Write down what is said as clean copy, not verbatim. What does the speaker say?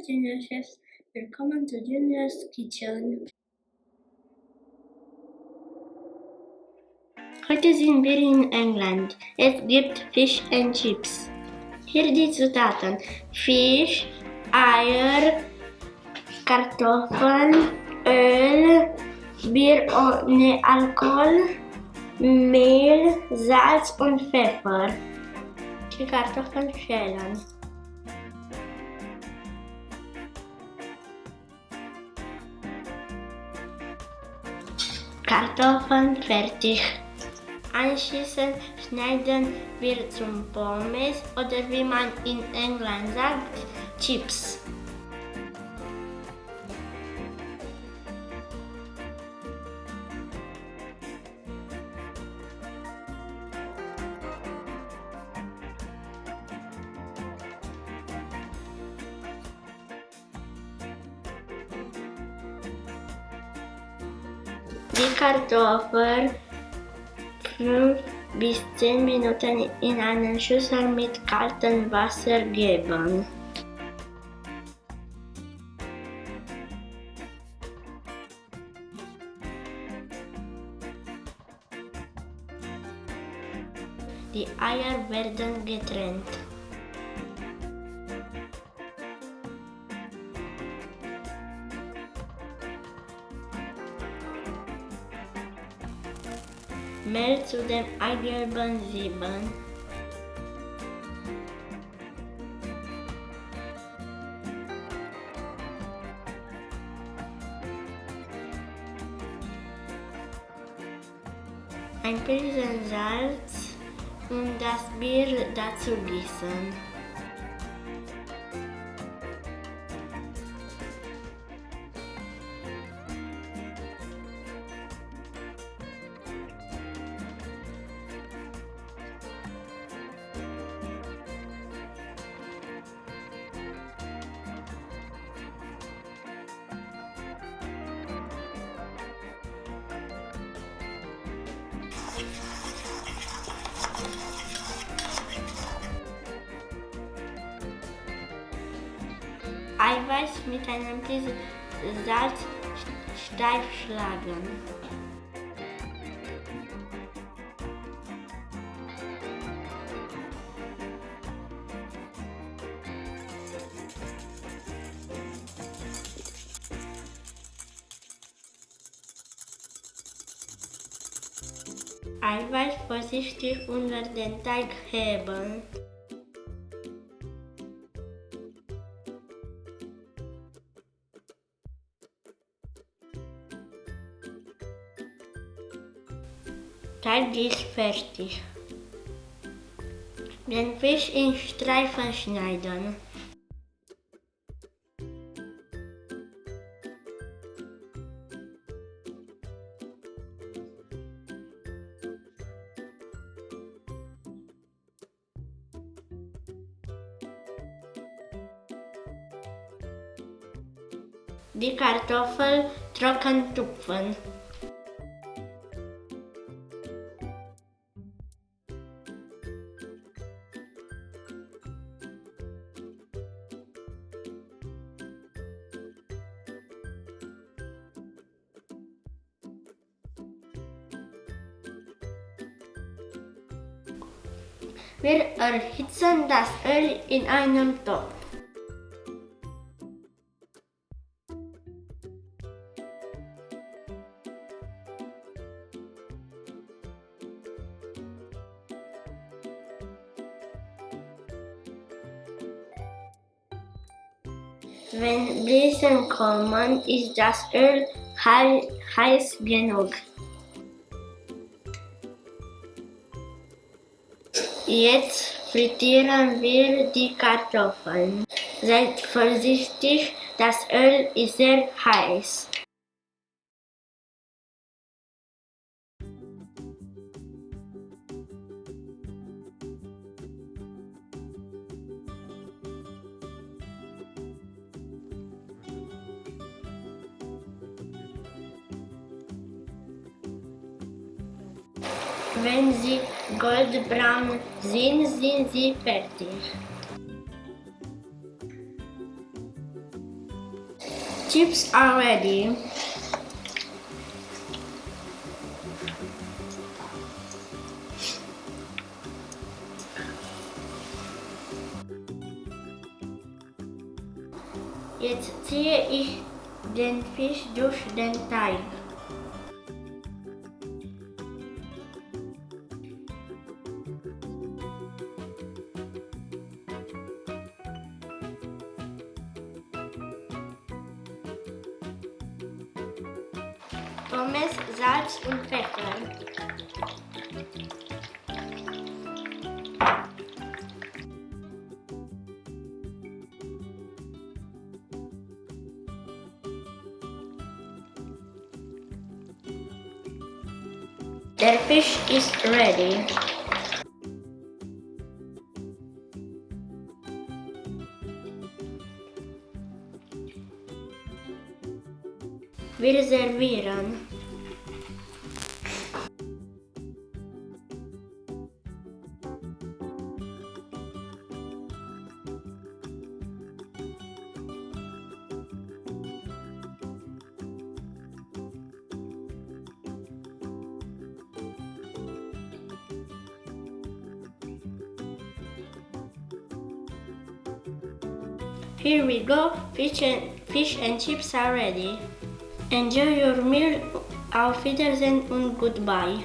Junior Chefs, willkommen zu Juniors Kitchen. Heute sind wir in England. Es gibt Fish and Chips. Hier die Zutaten: Fisch, Eier, Kartoffeln, Öl, Bier ohne Alkohol, Mehl, Salz und Pfeffer. Die Kartoffeln schälen. Kartoffeln fertig. Anschließend schneiden wir zum Pommes oder wie man in England sagt, Chips. Die Kartoffeln 5 bis 10 Minuten in eine Schüssel mit kaltem Wasser geben. Die Eier werden getrennt. Mehl zu den Eigelben sieben. Ein Prise Salz und das Bier dazu gießen. Eiweiß mit einem Prise Salz steif schlagen. Eiweiß vorsichtig unter den Teig heben. Teig ist fertig. Den Fisch in Streifen schneiden. Die Kartoffel trocken tupfen. Wir erhitzen das Öl in einem Topf. Wenn Bläschen kommen, ist das Öl heiß genug. Jetzt frittieren wir die Kartoffeln. Seid vorsichtig, das Öl ist sehr heiß. Wenn sie goldbraun sind, sind sie fertig. chips are ready. Jetzt ziehe ich den Fisch durch den Teig. Pommes, Salz und Pfeffer. Der Fisch ist ready. Wir servieren. Here we go, fish and chips are ready. Enjoy your meal, auf Wiedersehen und goodbye.